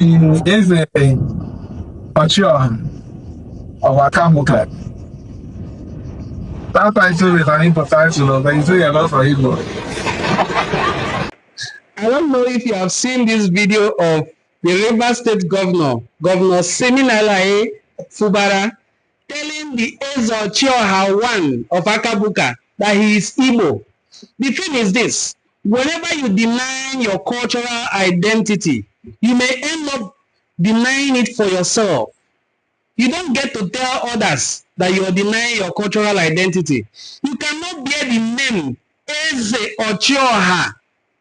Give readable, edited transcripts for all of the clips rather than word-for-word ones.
is a Ọchị of Akabuka. That title is an important title, but it's really a lot for Igbo. I don't know if you have seen this video of the Rivers State Governor, Governor Seminalaye Fubara, telling the Ọchị one of Akabuka that he is Igbo. The thing is this: whenever you deny your cultural identity, you may end up denying it for yourself. You don't get to tell others that you are denying your cultural identity. You cannot bear the name Ọchị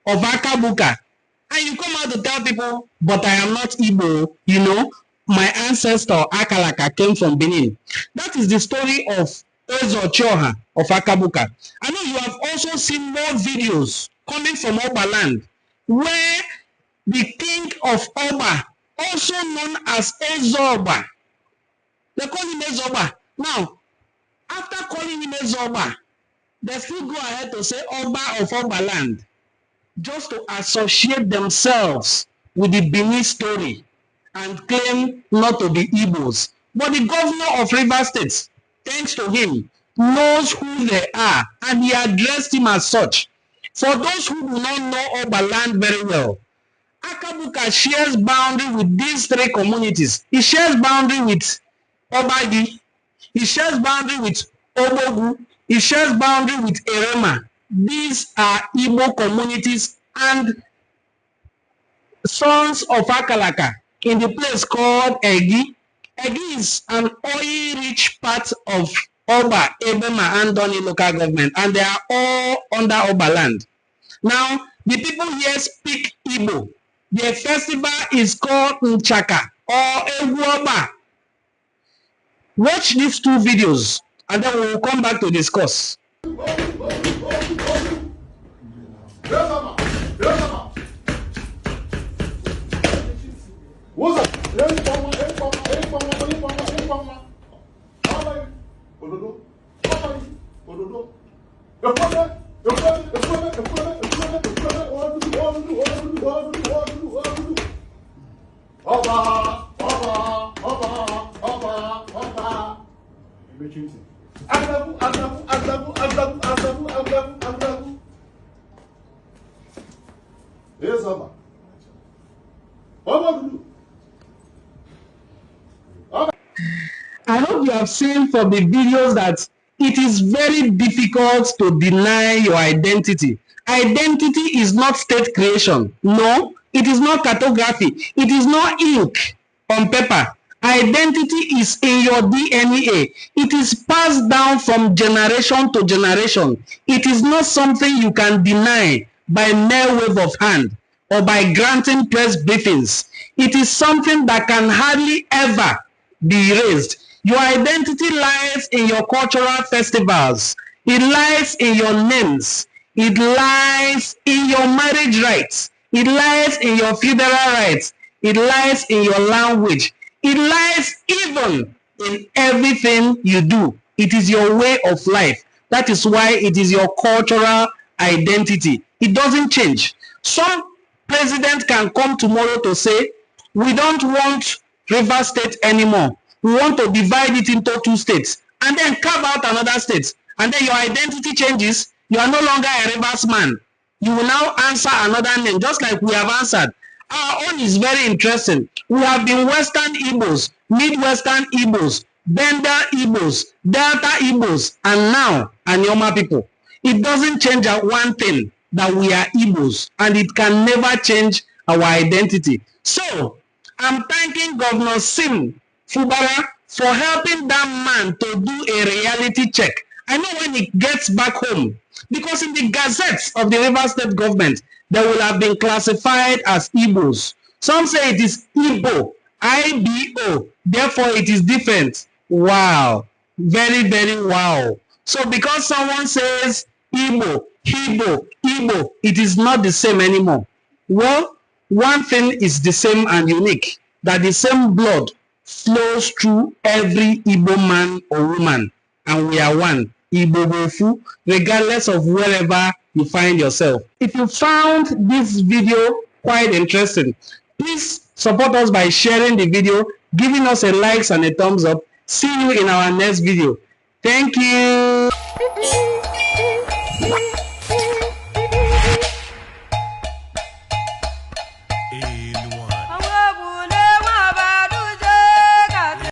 of Akabuka, and you come out to tell people, but I am not Igbo, you know, my ancestor Akalaka came from Benin. That is the story of Ọchị of Akabuka. I know you have also seen more videos coming from Ogba land, where the king of Ogba, also known as Ogba, they call him Ogba. Now, after calling him Ogba, they still go ahead to say Ogba of Ogba land, just to associate themselves with the Benin story and claim not to be Igbos. But the governor of Rivers State, thanks to him, knows who they are, and he addressed him as such. For those who do not know Ogba land very well, Akabuka shares boundary with these three communities. He shares boundary with Obagi, he shares boundary with Obogu, he shares boundary with Erema. These are Igbo communities and sons of Akalaka in the place called Egi. Egi is an oil-rich part of Ogba, Ebema, and Doni local government, and they are all under Ogba land. Now, the people here speak Igbo. Their festival is called Nchaka or Egwu. Watch these two videos, and then we will come back to discuss. I hope you have seen from the videos that it is very difficult to deny your identity. Identity is not state creation. No, it is not cartography. It is not ink on paper. Identity is in your DNA. It is passed down from generation to generation. It is not something you can deny by mere wave of hand or by granting press briefings. It is something that can hardly ever be erased. Your identity lies in your cultural festivals. It lies in your names. It lies in your marriage rights. It lies in your funeral rights. It lies in your language. It lies even in everything you do. It is your way of life. That is why it is your cultural identity. It doesn't change. Some president can come tomorrow to say, we don't want Rivers State anymore. We want to divide it into 2 states and then carve out another state. And then your identity changes. You are no longer a Rivers man. You will now answer another name, just like we have answered. Our own is very interesting. We have been Western Igbos, Midwestern Igbos, Bender Igbos, Delta Igbos, and now Anyoma people. It doesn't change one thing, that we are Igbos, and it can never change our identity. So, I'm thanking Governor Sim Fubara for helping that man to do a reality check. I know when he gets back home, because in the gazettes of the Rivers State government, they will have been classified as Igbos. Some say it is Igbo, I-B-O, therefore it is different. Wow, very, very wow. So because someone says Igbo, Igbo, it is not the same anymore. Well, one thing is the same and unique, that the same blood flows through every Igbo man or woman, and we are one, Igbo Bofu, regardless of wherever you find yourself. If you found this video quite interesting, Please support us by sharing the video, giving us a likes and a thumbs up. See you in our next video. Thank you. Enuani.